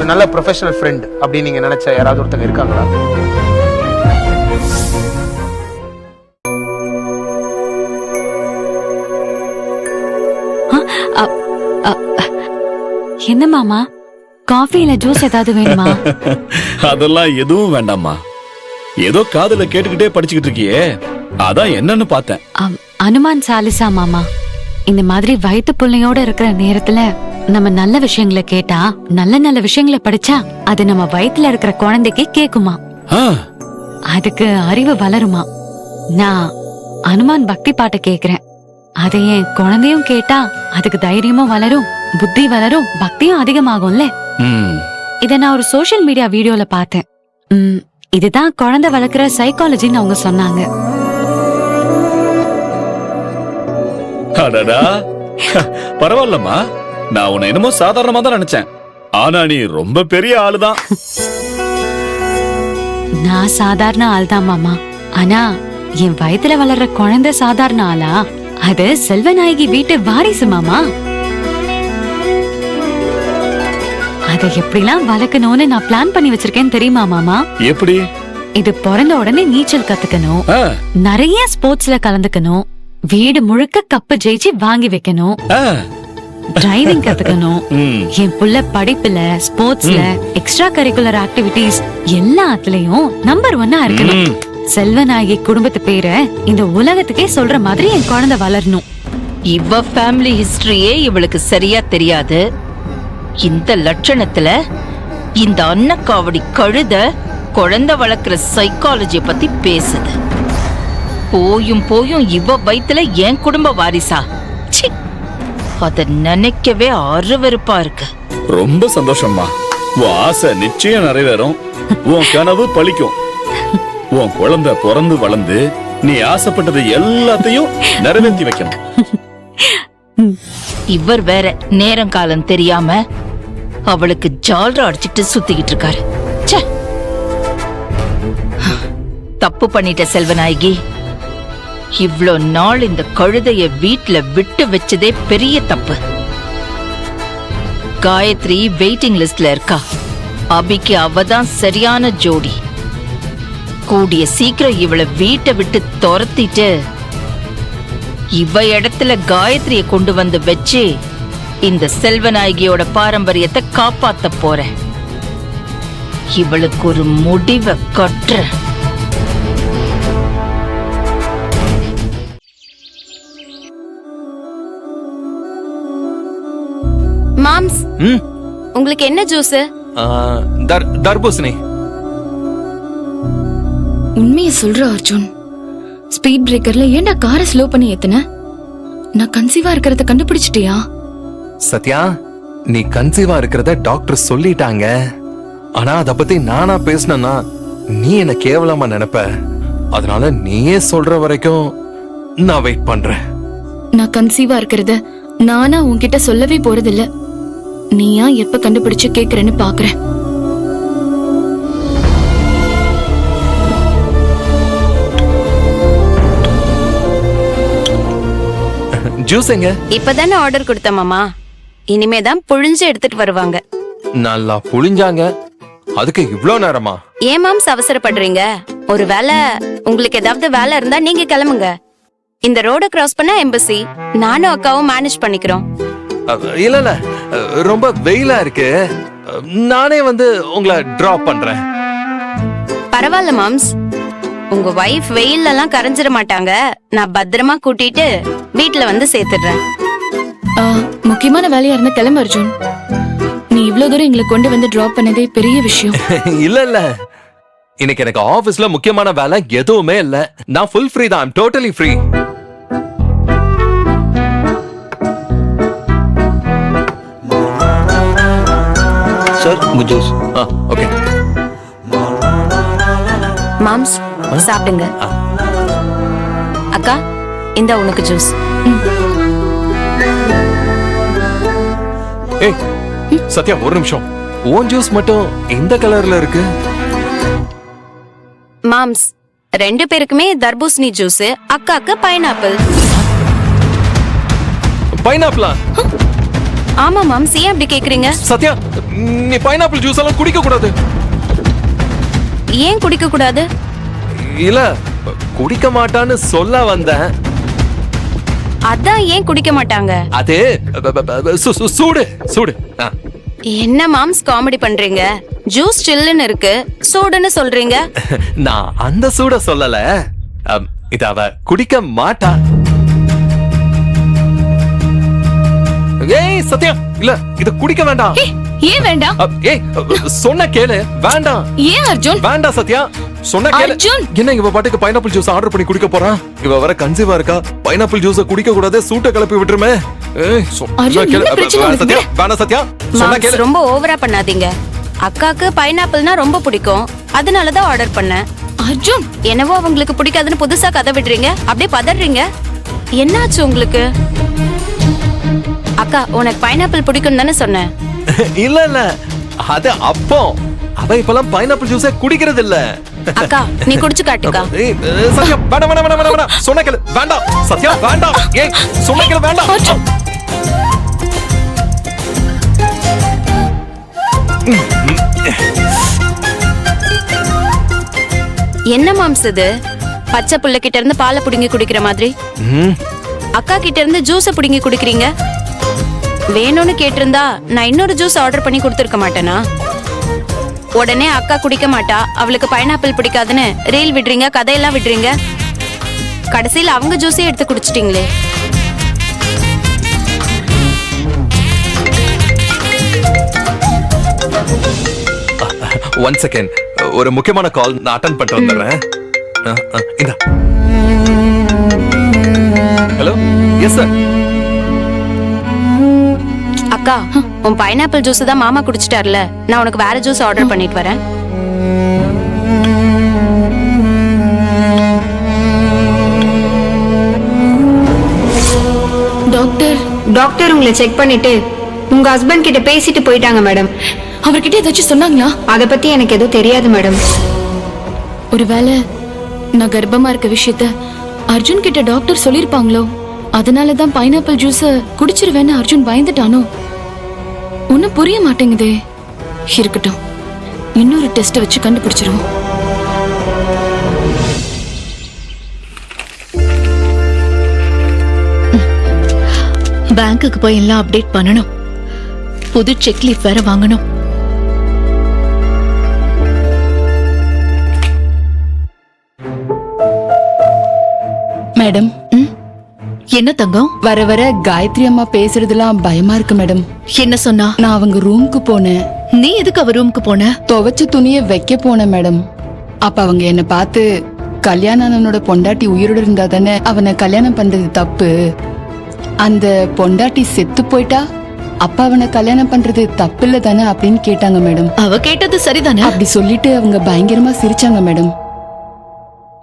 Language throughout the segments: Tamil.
ஒரு நல்ல ப்ரொஃபஷனல் ஃப்ரெண்ட் அப்படின்னு நீங்க நினைச்ச யாராவது ஒருத்தங்க இருக்காங்களா? என்ன மாமா, காஃபி இல்ல ஜூஸ் ஏதாவது வேணுமா? அதெல்லாம் எதுவும் வேண்டாம்மா. ஏதோ காதுல கேட்டுக்கிட்டே படிச்சுக்கிட்டு இருக்கியே, அதான் என்னன்னு பார்த்தேன். அனுமான் சாலிசா மாமா. இந்த மாதிரி வயிற்று புள்ளையோட இருக்கிற நேரத்துல நம்ம நல்ல விஷயங்களை கேட்டா, நல்ல நல்ல விஷயங்களை படிச்சா அது நம்ம வயிற்றுல இருக்கிற குழந்தைக்கு கேக்குமா, அதுக்கு அறிவு வளருமா. நான் அனுமான் பக்தி பாட்டை கேக்குறேன். அதை என் குழந்தையும் கேட்டா அதுக்கு தைரியமும் வளரும், புத்தி வளரும், பக்தியும் அதிகமாகும்ல. இத நான் ஒரு சோசியல் மீடியா வீடியோல பார்த்தேன். இதுதான் குழந்தை வளர்க்கிற சைக்காலஜின்னு அவங்க சொன்னாங்க. அடடா, பரவாயில்லம்மா. நான் உன்னை என்னமோ சாதாரணமா தான் நினைச்சேன். ஆனா நீ ரொம்ப பெரிய ஆளுதான். நான் சாதாரண ஆள்தான் மாமா. ஆனா என் வயத்துல வளர்ற குழந்தை சாதாரண ஆளா? அது செல்வநாயகி வீட்டு வாரிசு மாமா. அதை எப்படிலாம் வளர்க்கணும்னு நான் பிளான் பண்ணி வச்சிருக்கேன் தெரியுமா மாமா? எப்படி? இது பிறந்த உடனே நீச்சல் கத்துக்கணும், நிறைய ஸ்போர்ட்ஸ்ல கலந்துக்கணும், வீடு முழுக்க கப்பு ஜெயிச்சு வாங்கி வைக்கணும், டிரைவிங் கத்துக்கணும். என் புள்ள படிப்புல, ஸ்போர்ட்ஸ்ல, எக்ஸ்ட்ரா கரிக்குலர் ஆக்டிவிட்டிஸ் எல்லாத்துலயும் நம்பர் 1 இருக்கணும். செல்வநாயகி குடும்பத்து பேரை இந்த உலகத்துக்கே சொல்ற மாதிரி என் குழந்தை வளரணும். இவ ஃபேமிலி ஹிஸ்டரியே இவளுக்கு சரியா தெரியாது. இந்த லட்சணத்துல இந்த அன்னக்காவடி கழுத குழந்தை வளர்க்கிற சைக்காலஜிய பத்தி பேசுது. போயும் போயும் இவ வயித்துல என் குடும்ப வாரிசா? அத நினைக்கவே அருவருப்பா இருக்கு. ரொம்ப சந்தோஷம்மா. உன் ஆசை நிச்சயம் நிறைவேறும், உன் கனவு பலிக்கும். உன் குழந்தை பிறந்து வளர்ந்து நீ ஆசைப்பட்டது எல்லாத்தையும் நிறைவேற்றி வைக்கணும். இவர் வேற நேரம் காலம் தெரியாம அவளுக்கு ஜால்ரா அடிச்சுட்டு சுத்திக்கிட்டு இருக்காரு. தப்பு பண்ணிட்ட செல்வநாயகி. இவ்ளோ நாள் இந்த கழுதைய வீட்டுல விட்டு வச்சதே பெரிய தப்பு. காயத்ரி வெயிட்டிங் லிஸ்ட்ல இருக்கா. அபிக்கு அவதான் சரியான ஜோடி. கூடிய சீக்கிரம் இவளை வீட்டை விட்டு துரத்திட்டு இவ இடத்துல காயத்ரிய கொண்டு வந்து வச்சு இந்த செல்வநாயகியோட பாரம்பரியத்தை காப்பாத்த போறேன். இவளுக்கு ஒரு முடிவை கட்டுற. மாம்ஸ், உங்களுக்கு என்ன ஜூஸ்? தர்பூசணி. உண்மையை சொல்ற அர்ஜுன், ஸ்பீட் பிரேக்கர்ல ஏன்டா காரை ஸ்லோ பண்ணி ஏத்துன? நான் கன்சீவா இருக்கிறத கண்டுபிடிச்சிட்டியா? சத்யா, நீ கன்சீவா இருக்கிறத டாக்டர் சொல்லிட்டாங்க. ஆனா அத பத்தி நானா பேசினா நீ என்ன கேவலமா நினைப்ப. அதனால நீயே சொல்ற வரைக்கும் நான் வெயிட் பண்றேன். நான் கன்சீவா இருக்கிறத நானா உன்கிட்ட சொல்லவே போறதில்ல. நீயா எப்ப கண்டுபிடிச்சு கேக்குறேன்னு பாக்குறேன். ஜூஸ் எங்க? இப்பதானே ஆர்டர் கொடுத்த மாமா. இனிமேதான் புழிஞ்சு எடுத்துட்டு வருவாங்க. நல்லா புழிஞ்சாங்க. அதுக்கு இவ்ளோ நேரமா? ஏன் மாம்ஸ் அவசரப்படுறீங்க? ஒரு வேலை உங்களுக்கு ஏதாவது வேலை இருந்தா நீங்க கிளம்புங்க. இந்த ரோட கிராஸ் பண்ண எம்பசி. நானும் அக்காவும் மேனேஜ் பண்ணிக்கிறோம். இல்ல இல்ல, ரொம்ப வெயிலா இருக்கு. நானே வந்து உங்களை டிராப் பண்றேன். பரவாயில்ல மாம்ஸ், உங்க வைஃப் வெயில்ல எல்லாம் கரைஞ்சிட மாட்டாங்க. நான் பத்திரமா கூட்டிட்டு வீட்டுல வந்து சேர்த்துடுறேன். முக்கியமான வேலையா இருந்தா கிளம்பு அர்ஜுன். நீ இவ்வளவு தூரம் எங்களை கொண்டு வந்து டிராப் பண்ணதே பெரிய விஷயம். இல்ல இல்ல, இன்னைக்கு எனக்கு ஆபீஸ்ல முக்கியமான வேலை எதுவுமே இல்ல. நான் ஃபுல் ஃப்ரீ தான். I'm totally free. சார், உங்க ஜூஸ். ஓகே மாம்ஸ், சாப்பிடுங்க. அக்கா, இந்த உனக்கு ஜூஸ். ஏய் சத்யா, ஒரு நிமிஷம். ஓன் ஜூஸ் மட்டும் இந்த கலர்ல இருக்கு. மாம்ஸ், 2 பேருக்குமே தர்பூசணி ஜூஸ், அக்காக்கு பைனாப்பிள். பைனாப்பிளா? ஆமா மாம்ஸ், ஏன் அப்படி கேக்குறீங்க? சத்யா, நீ பைனாப்பிள் ஜூஸ் எல்லாம் குடிக்க கூடாது. ஏன் குடிக்க கூடாது? இல்ல, குடிக்க மாட்டான்னு சொல்ல வந்தேன். அதான் ஏன் குடிக்க மாட்டாங்க? அது சூடு சூடு. ஆ. என்ன மாம்ஸ் காமெடி பண்றீங்க? ஜூஸ் சில்லுன்னு இருக்கு, சூடுன்னு சொல்றீங்க. நான் அந்த சூட சொல்லல. இத அவ குடிக்க மாட்டா. ஏய் சத்யா, இல்ல இத குடிக்க வேண்டாம். ஏன் வேண்டாம்? ஏய் சொன்ன கேளு. வேண்டாம். ஏன் அர்ஜுன்? வேண்டாம் சத்யா, சொன்ன கேளு. அர்ஜுன்! என்ன இவ பாட்டுக்கு பைனாப்பிள் ஜூஸ் ஆர்டர் பண்ணி குடிக்க போறான்? இவ வர கன்சீவா இருக்கா. பைனாப்பிள் ஜூஸ் குடிக்க கூடாது, சூட்ட கிளப்பி விட்டுருமே. ஏய் அர்ஜுன், கேளு. என்ன பிரச்சனை உனக்கு? சத்யா, வேண்டாம் சத்யா, சொன்ன மாம்ஸ், கேளு. ரொம்ப ஓவரா பண்ணாதீங்க. அக்காக்கு பைனாப்பிள்னா ரொம்ப பிடிக்கும், அதனாலதான் ஆர்டர் பண்ணேன். அர்ஜுன், என்னவோ அவங்களுக்கு பிடிக்காதுன்னு புதுசா கதை விடுறீங்க, அப்படியே பதறீங்க. என்னாச்சு உங்களுக்கு? அக்கா, உனக்கு பைனாப்பிள் பிடிக்கும் தானே சொன்னேன். இல்ல இல்ல, அது அப்போ. அவ இப்பெல்லாம் பைனாப்பிள் ஜூஸே குடிக்கிறது இல்ல. அக்கா, நீ குடிச்சு காட்டுக்கா. ஏய் சத்யா, வேண்டாம் வேண்டாம் வேண்டாம் வேண்டாம். சொன்ன கேளு. வேண்டாம் சத்யா, வேண்டாம். ஏய் சொன்ன கேளு, வேண்டாம். என்ன மாம்ஸ் இது? பச்சை புள்ள கிட்ட இருந்து பாலை புடுங்கி குடிக்கிற மாதிரி அக்கா கிட்ட இருந்து ஜூஸ புடுங்கி குடிக்கிறீங்க. வேணும்னு கேட்டிருந்தா நான் இன்னொரு ஜூஸ் ஆர்டர் பண்ணி கொடுத்துருக்க மாட்டேனா? உடனே அக்கா குடிக்க மாட்டா, அவளுக்கு பைனாப்பிள் பிடிக்காதுன்னு ரீல் விடுறீங்க, கதையெல்லாம் விடுறீங்க. கடைசியில் அவங்க ஜூஸே எடுத்து குடிச்சிட்டீங்களே. ஒன் செகண்ட், ஒரு முக்கியமான கால் நான் அட்டெண்ட் பண்ணிட்டு வந்துடுறேன். இந்த ஹலோ. Yes sir. அக்கா, உன் பைனாப்பிள் ஜூஸ் தான் மாமா குடிச்சிட்டார்ல, நான் உனக்கு வேற ஜூஸ் ஆர்டர் பண்ணிட்டு வரேன். டாக்டர் உங்களை செக் பண்ணிட்டு உங்க ஹஸ்பண்ட் கிட்ட பேசிட்டு போயிட்டாங்க மேடம். அவர்கிட்ட ஏதாச்சும் சொன்னாங்களா? அத பத்தி எனக்கு எதுவும் தெரியாது மேடம். ஒருவேளை நான் கர்ப்பமா இருக்க விஷயத்த அர்ஜுன் கிட்ட டாக்டர் சொல்லிருப்பாங்களோ, அதனாலதான் பைனாப்பிள் ஜூஸ குடிச்சிருவேன்னு அர்ஜுன் பயந்துட்டானோ? ஒன்னும் புரிய மாட்டேங்குதே. இருக்கட்டும், இன்னொரு டெஸ்ட் வச்சு கண்டுபிடிச்சிருவோம். பேங்க்குக்கு போய் எல்லாம் அப்டேட் பண்ணணும். புது செக் லீஃப் வேற வாங்கணும். மேடம், என்ன தங்கம்? வர வர காயத்ரி அம்மா பேசுறதுலாம் பயமா இருக்கு மேடம். என்ன சொன்னா? நான் அவங்க ரூமுக்கு போனேன். நீ எதுக்கு அவ ரூமுக்கு போன? துவைச்ச துணியை வைக்க போனேன் மேடம். அப்ப அவங்க என்ன பார்த்து, கல்யாணனோட பொண்டாட்டி உயிரோட இருந்தா தானே அவனை கல்யாணம் பண்றது தப்பு, அந்த பொண்டாட்டி செத்து போயிட்டா அப்ப அவனை கல்யாணம் பண்றது தப்பு இல்ல தானே அப்படின்னு கேட்டாங்க மேடம். அவ கேட்டது சரிதானே? அப்படி சொல்லிட்டு அவங்க பயங்கரமா சிரிச்சாங்க மேடம்.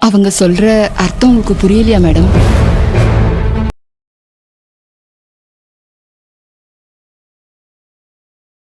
அவங்க சொல்ற அர்த்தம் உங்களுக்கு புரியலையா மேடம்?